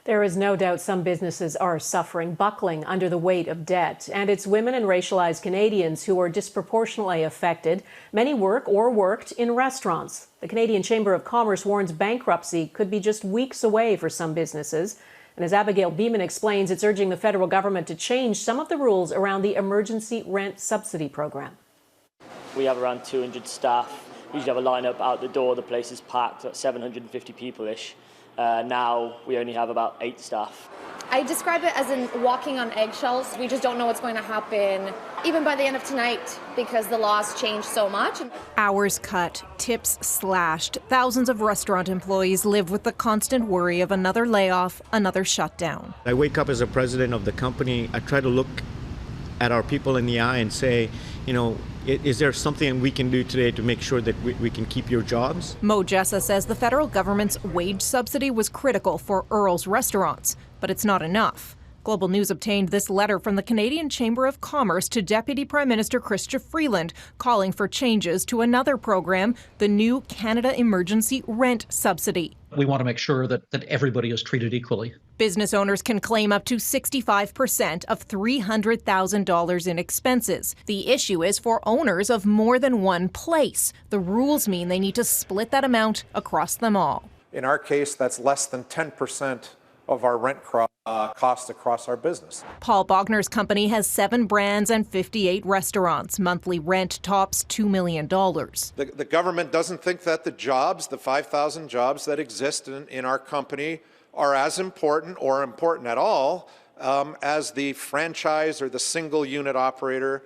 There is no doubt some businesses are suffering, buckling under the weight of debt. And it's women and racialized Canadians who are disproportionately affected. Many work or worked in restaurants. The Canadian Chamber of Commerce warns bankruptcy could be just weeks away for some businesses. And as Abigail Bimman explains, it's urging the federal government to change some of the rules around the Emergency Rent Subsidy program. We have around 200 staff. We usually have a lineup out the door. The place is packed at 750 people-ish. Now we only have about 8 staff. I describe it as in walking on eggshells. We just don't know what's going to happen, even by the end of tonight, because the laws changed so much. Hours cut, tips slashed. Thousands of restaurant employees live with the constant worry of another layoff, another shutdown. I wake up as a president of the company. I try to look at our people in the eye and say, you know, is there something we can do today to make sure that we can keep your jobs? Mo Jessa says the federal government's wage subsidy was critical for Earl's restaurants, but it's not enough. Global News obtained this letter from the Canadian Chamber of Commerce to Deputy Prime Minister Chrystia Freeland, calling for changes to another program, the new Canada Emergency Rent Subsidy. We want to make sure that everybody is treated equally. Business owners can claim up to 65% of $300,000 in expenses. The issue is for owners of more than one place. The rules mean they need to split that amount across them all. In our case, that's less than 10% of our rent costs across our business. Paul Bogner's company has 7 brands and 58 restaurants. Monthly rent tops $2 million. The government doesn't think that the jobs, the 5,000 jobs that exist in our company, are as important or important at all as the franchise or the single unit operator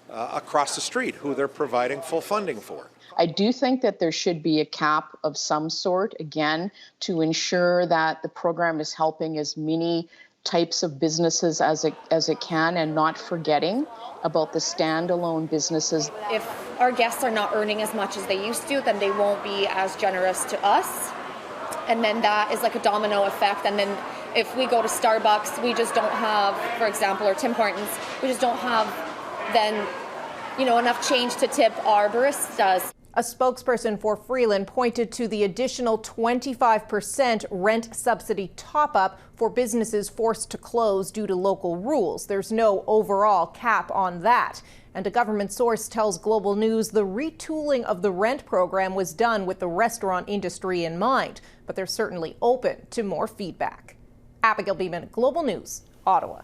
across the street who they're providing full funding for. I do think that there should be a cap of some sort, again, to ensure that the program is helping as many types of businesses as it can, and not forgetting about the standalone businesses. If our guests are not earning as much as they used to, then they won't be as generous to us. And then that is like a domino effect. And then if we go to Starbucks, we just don't have, for example, or Tim Hortons, we just don't have then, enough change to tip our baristas. A spokesperson for Freeland pointed to the additional 25% rent subsidy top-up for businesses forced to close due to local rules. There's no overall cap on that. And a government source tells Global News the retooling of the rent program was done with the restaurant industry in mind, but they're certainly open to more feedback. Abigail Bimman, Global News, Ottawa.